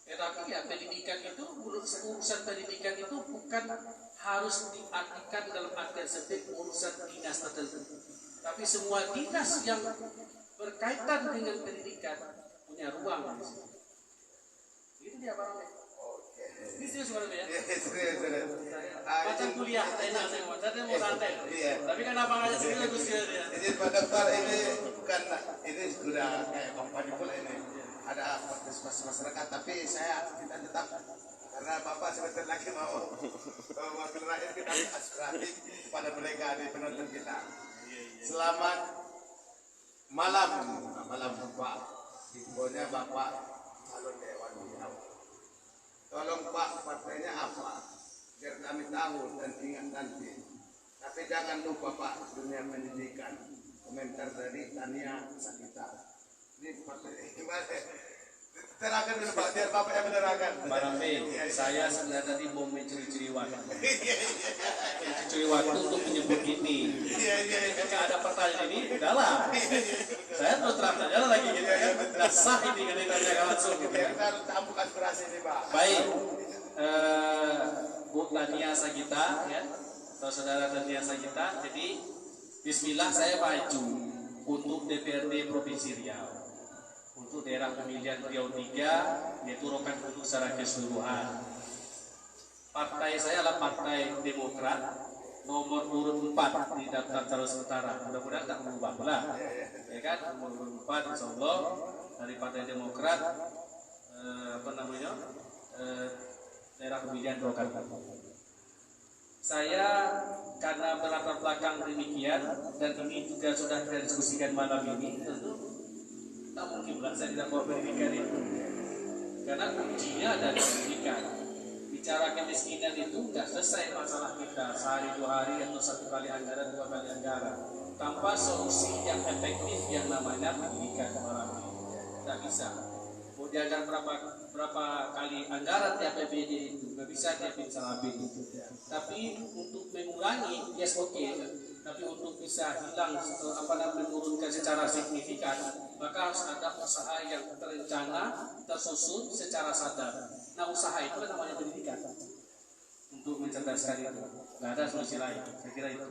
S3: Tetapi ya pendidikan itu, urusan pendidikan itu bukan harus diartikan dalam artian sempit urusan dinas tertentu. Tapi semua dinas yang berkaitan dengan pendidikan punya ruang di situ. Itu dia Pak Romi. Ini serius Pak Romi ya? Macam kuliah, enak saya mau santai. Tapi kan apa aja sih aku serius ya.
S1: Jadi Pak Dokter ini bukan, ini sudah kayak kompani pula ini. Ada partisipasi masyarakat, tapi saya tidak tetap karena Bapak sebentar lagi mau wakil rakyat kita aspiratif kepada mereka di penonton kita. Selamat malam Pak. Infonya Bapak calon Dewan Riau. Tolong Pak, partainya apa? Biar kami tahu dan ingat nanti. Tapi jangan lupa Pak, dunia pendidikan. Komentar dari Tania Sakita. Ini partai gimana? Terangkan dulu Pak, biar Bapak yang menerangkan.
S3: Pak Rambe, saya sebenarnya tadi mau mencuri-curi waktu. Mencuri waktu untuk menyebut ini. Ketika ada pertanyaan ini, udahlah. Saya terus terang saja lagi gitu kan. Nah, sah ini kan ditanya langsung gitu kan.
S1: Kita harus tampuk aspirasi ini Pak.
S3: Baik, Bu Tania Sagita, ya, atau Saudara Tania Sagita. Jadi, Bismillah saya maju untuk DPRD Provinsi Riau. Untuk daerah pemilihan Riau 3, yaitu Rokan Hulu secara keseluruhan. Partai saya adalah Partai Demokrat, nomor urut 4 di daftar calon sementara. Mudah-mudahan tak berubah pula, ya kan? Nomor urut 4 Insya Allah dari Partai Demokrat, daerah pemilihan Rokan Hulu. Saya karena berlatar belakang demikian, dan ini juga sudah kita diskusikan malam ini, tentu tak mungkin pula saya tidak bawa pendidikan itu, karena kuncinya ada di pendidikan. Bicara kemiskinan itu nggak selesai masalah kita sehari 2 hari atau 1 kali anggaran 2 kali anggaran tanpa solusi yang efektif yang namanya pendidikan orang. Tidak bisa. Mau dianggar berapa kali anggaran di APBD itu nggak bisa dia bisa habis. Tapi untuk mengurangi, yes oke. Tapi untuk bisa hilang menurunkan secara signifikan, maka harus ada usaha yang terencana, tersusun secara sadar. Nah usaha itu namanya pendidikan untuk mencerdaskan itu. Nggak ada solusi lain. Saya kira itu.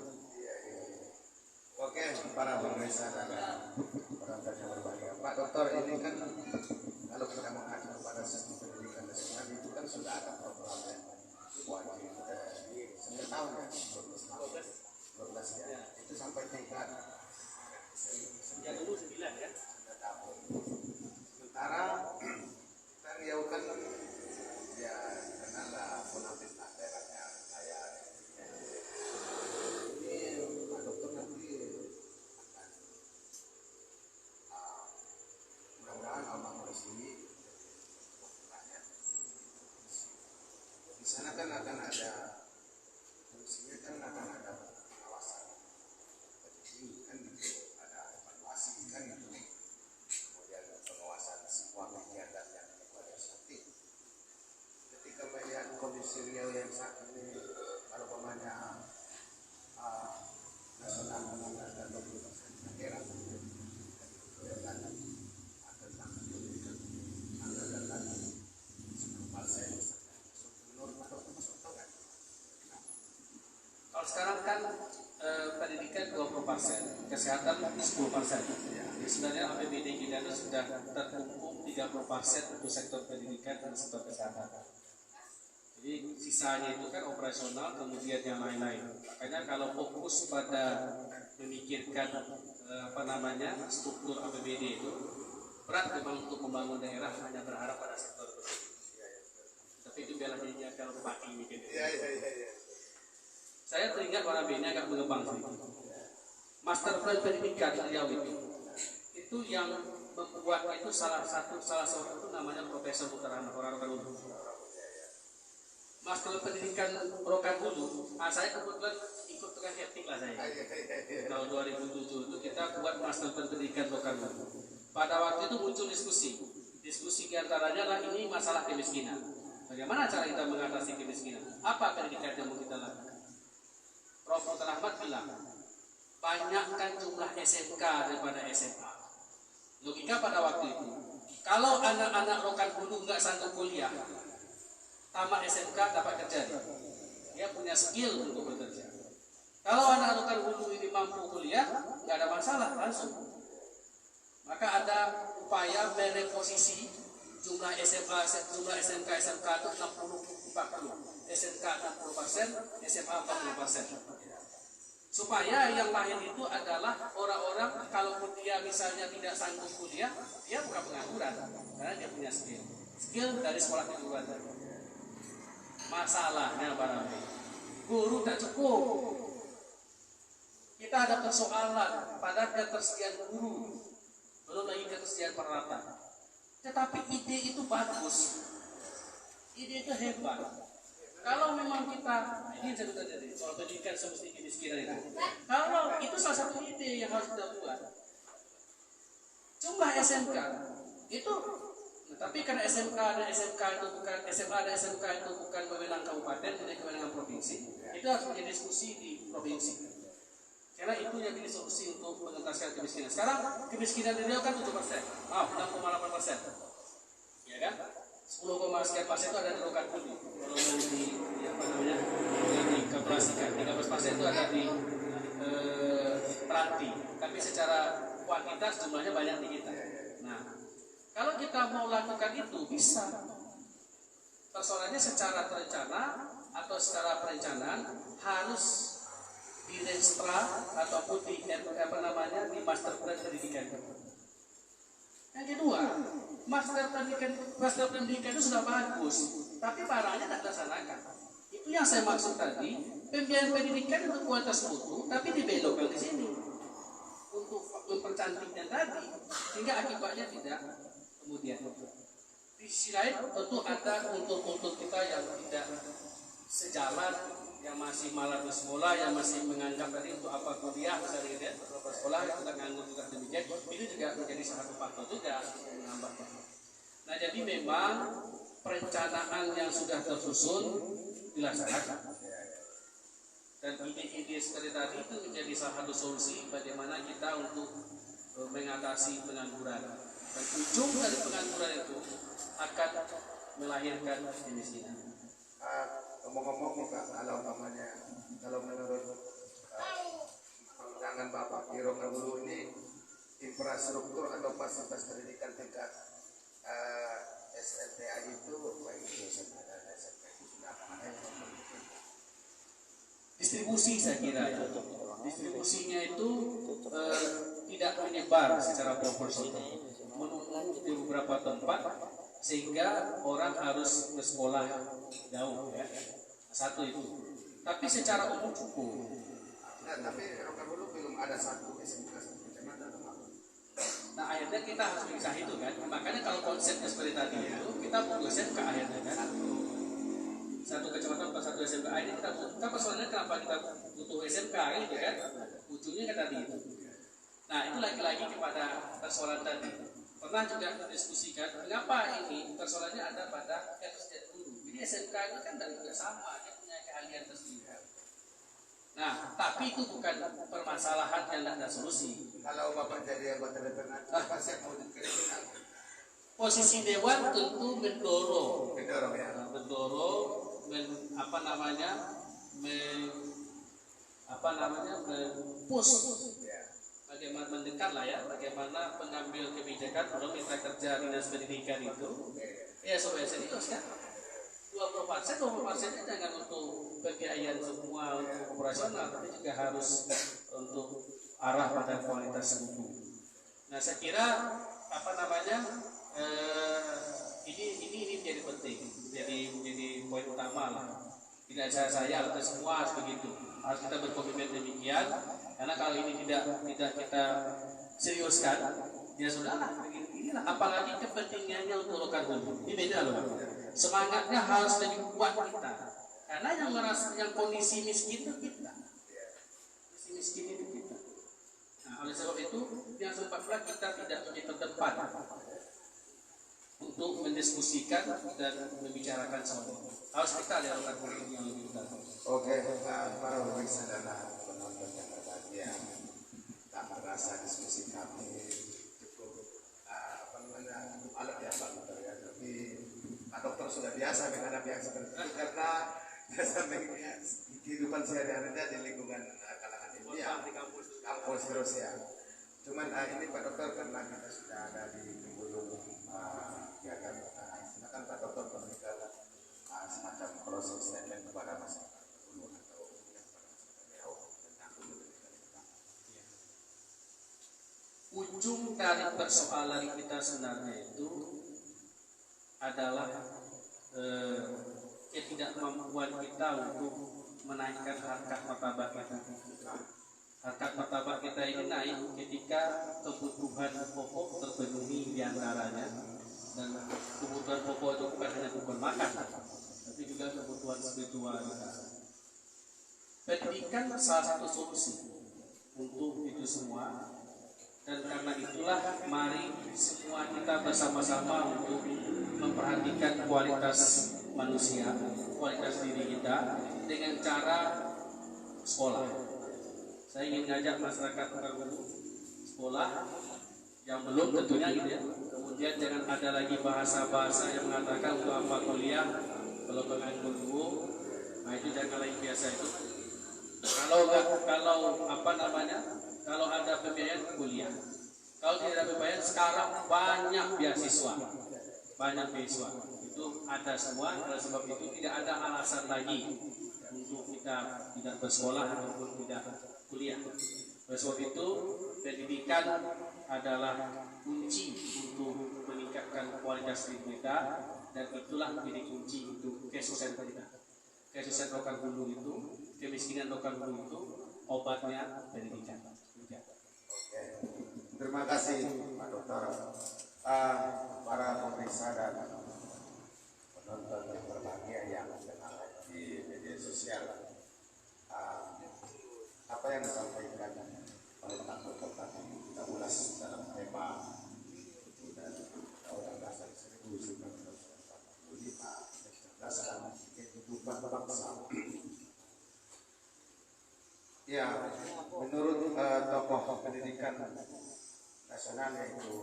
S1: Oke, para pemirsa dan penonton yang berbahagia. Pak Dokter, ini kan kalau kita mengacu kepada sistem pendidikan nasional itu kan sudah ada programnya wajib setiap tahun ya 12 ya. Itu sampai tingkat
S3: Ya dulu 9 ya.
S1: tahun. Sementara kita Riau kan ya kenal lah penampilan daerahnya kaya.
S3: sekarang kan pendidikan 20%, kesehatan 10%. Jadi sebenarnya APBD kita itu sudah terkumpul 30% untuk sektor pendidikan dan sektor kesehatan. Jadi sisanya itu kan operasional, kemudian yang lain-lain. Makanya kalau fokus pada memikirkan struktur APBD itu berat memang untuk membangun daerah, hanya berharap pada sektor itu. Tapi itu biarlah jadinya kalau pagi mikir. Saya teringat warna B ini agak mengembang sedikit. Master Plan Pendidikan di Riau itu yang membuat itu salah seorang itu namanya Profesor Putra orang Hulu. Master Pendidikan Rokan Hulu, saya kebetulan ikut tukang etik lah saya. Tahun 2007 itu kita buat Master Pendidikan Rokan Hulu. Pada waktu itu muncul diskusi diantaranya lah ini masalah kemiskinan. Bagaimana cara kita mengatasi kemiskinan? Apa pendidikan yang mau kita lakukan? Prof. Dr. Ahmad bilang, banyakkan jumlah SMK daripada SMA. Logika pada waktu itu, kalau anak-anak Rokan Hulu nggak sanggup kuliah, tamat SMK dapat kerja. Dia punya skill untuk bekerja. Kalau anak Rokan Hulu ini mampu kuliah, nggak ada masalah, langsung. Maka ada upaya mereposisi jumlah SMA, jumlah SMK itu 60-40. SMK 60%, SMA 40%. Supaya yang lain itu adalah orang-orang kalaupun dia misalnya tidak sanggup kuliah, dia bukan pengangguran karena dia punya skill dari sekolah kejuruan. Masalahnya barangkali guru tak cukup. Kita ada persoalan pada ketersediaan guru, belum lagi ketersediaan peralatan. Tetapi ide itu bagus, ide itu hebat. Kalau memang kita, ini saya tadi soal pendidikan semesti kemiskinan itu. Kalau itu salah satu ide yang harus kita buat. Jumlah SMK itu, tapi karena SMK dan SMK itu bukan SMA dan SMK itu bukan kewenangan kabupaten, jadi kewenangan provinsi. Itu harus menjadi diskusi di provinsi. Karena itu yang menjadi solusi untuk mengentaskan kemiskinan. Sekarang kemiskinan di Riau kan 7%, 6,8%, ya kan? 10,sekian persen itu ada di Rokan Hulu. Kalau yang dikalkulasikan 13% itu ada di Peranti. Tapi secara kuantitas jumlahnya banyak di kita. Nah, kalau kita mau lakukan itu bisa. Persoalannya secara terencana atau secara perencanaan harus di Renstra ataupun di Master Plan Pendidikan. Yang kedua, Master pendidikan itu sudah bagus, tapi barangnya tidak dilaksanakan. Itu yang saya maksud tadi, pembiayaan pendidikan untuk kualitas mutu, tapi dibelokkan di sini untuk mempercantiknya tadi, sehingga akibatnya tidak kemudian. Di sisi lain tentu ada kultur-kultur kita yang tidak sejalan, yang masih malah di sekolah, yang masih menganggap tadi untuk apa kuliah, misalnya gitu ya, untuk sekolah yang tidak nganggur juga demikian, itu juga menjadi salah satu faktor juga menambah. Nah, jadi memang perencanaan yang sudah tersusun dilaksanakan, dan ide-ide seperti tadi itu menjadi salah satu solusi bagaimana kita untuk mengatasi pengangguran. Dan ujung dari pengangguran itu akan melahirkan kemiskinan.
S1: Ngomong-ngomong Pak, kalau menurut pandangan Bapak di Rokan Hulu ini infrastruktur atau fasilitas pendidikan tingkat SLTA itu baik itu SMK dan SMK itu sudah
S3: distribusi, saya kira ya. Distribusinya itu tidak menyebar secara proporsional, menumpuk di beberapa tempat sehingga orang harus bersekolah jauh ya. Satu itu. Tapi secara umum cukup.
S1: Nah, tapi Rokan Hulu belum ada satu SMK kecamatan.
S3: Nah, akhirnya kita harus pisah itu kan. Makanya kalau konsepnya seperti tadi itu kita butuh SMK akhirnya kan. Satu kecamatan per satu SMK. Ini kita persoalannya kenapa kita butuh SMK gitu kan. Ujungnya kan tadi itu. Nah, itu lagi-lagi kepada persoalan tadi. Pernah juga didiskusikan mengapa ini persoalannya ada pada ketersediaan guru. Jadi SMK itu kan dan juga sama, dia punya keahlian tersendiri. Nah, tapi itu bukan permasalahan yang tidak ada solusi.
S1: Kalau Bapak jadi anggota DPR, apa sih mau dikritik?
S3: Posisi dewan tentu mendorong
S1: ya.
S3: mendorong push, bagaimana mendekat lah ya, bagaimana pengambil kebijakan untuk mitra kerja dinas pendidikan itu ya supaya serius kan. 20% jangan untuk pembiayaan semua untuk operasional, tapi juga harus untuk arah pada kualitas buku. Nah saya kira ini menjadi penting, menjadi poin utama lah. Tidak saya atau semua harus begitu, harus kita berkomitmen demikian. Karena kalau ini tidak kita seriuskan, ya sudahlah. Inilah apalagi kepentingannya untuk lokal dulu. Ini beda loh. Semangatnya harus lebih kuat kita. Karena yang kondisi miskin itu kita. Kondisi miskin itu kita. Nah, oleh sebab itu yang sempatlah kita tidak menjadi terdepan untuk mendiskusikan dan membicarakan soal ini. Harus kita lihat lokal yang lebih utama.
S1: Oke, para pemirsa dan penonton yang berbahagia, tak merasa diskusi kami cukup alat ya Pak Dokter ya, tapi Pak Dokter sudah biasa menghadapi yang seperti itu karena sampai kehidupan sehari-harinya di lingkungan kalangan ilmiah, kampus terus ya. Cuman ini Pak Dokter karena kita sudah ada di penghujung kegiatan, silakan Pak Dokter memberikan semacam closing statement kepada masyarakat dulu atau tentang
S3: ujung dari persoalan kita sebenarnya itu adalah ketidakmampuan kita untuk menaikkan harkat martabat kita. Harkat martabat kita ini naik ketika kebutuhan pokok terpenuhi diantaranya, dan kebutuhan pokok itu bukan hanya kebutuhan makan, tapi juga kebutuhan spiritual. Pendidikan salah satu solusi untuk itu semua. Dan karena itulah mari semua kita bersama-sama untuk memperhatikan kualitas manusia, kualitas diri kita dengan cara sekolah. Saya ingin ngajak masyarakat dulu sekolah yang belum tentunya gitu ya. Kemudian jangan ada lagi bahasa-bahasa yang mengatakan untuk apa kuliah kalau pengen dulu. Nah itu jangan lagi biasa itu. Kalau ada pembiayaan kuliah, kalau tidak ada pembiayaan sekarang banyak beasiswa itu ada semua. Oleh sebab itu tidak ada alasan lagi untuk kita tidak bersekolah ataupun tidak kuliah. Oleh sebab itu pendidikan adalah kunci untuk meningkatkan kualitas diri kita, dan itulah menjadi kunci untuk kesuksesan kita. Kesuksesan lokal hulu itu, kemiskinan lokal hulu itu obatnya pendidikan.
S1: Oke, terima kasih Pak Dokter. Para pemirsa dan penonton yang berbahagia yang sedang di media sosial, apa yang disampaikan oleh Pak Dokter tadi kita ulas dalam tema Undang-Undang Dasar 1945 dasar kehidupan bangsa. Ya, menurut tokoh pendidikan nasional yaitu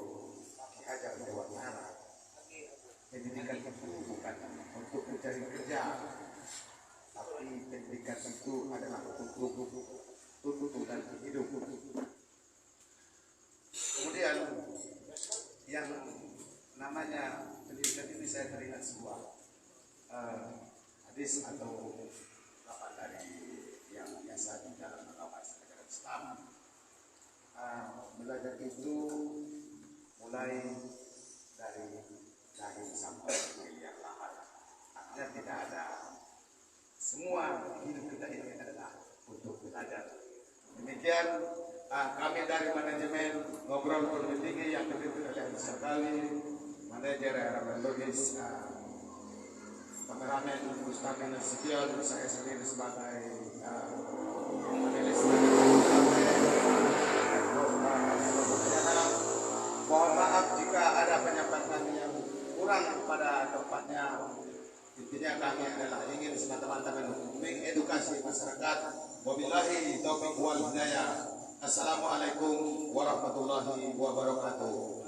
S1: Ki Hajar Dewantara, pendidikan itu bukan untuk mencari kerja, tapi pendidikan itu adalah untuk tuntutan hidup. Kemudian yang namanya pendidikan ini saya teringat sebuah hadis atau ungkapan dari yang biasa di dalam agama Islam. Belajar itu mulai dari lahir sampai miliar lahat. Artinya tidak ada, semua hidup kita ini adalah untuk belajar. Demikian kami dari manajemen Ngobrol Perguruan Tinggi yang dipimpin oleh sekali manajer Logis, kameramen Mustafa Nasution, saya sendiri sebagai panelis. Mohon maaf jika ada penyampaian yang kurang pada tempatnya. Intinya kami adalah ingin semata-mata mengedukasi masyarakat. Wabillahi taufiq wal hidayah. Assalamualaikum warahmatullahi wabarakatuh.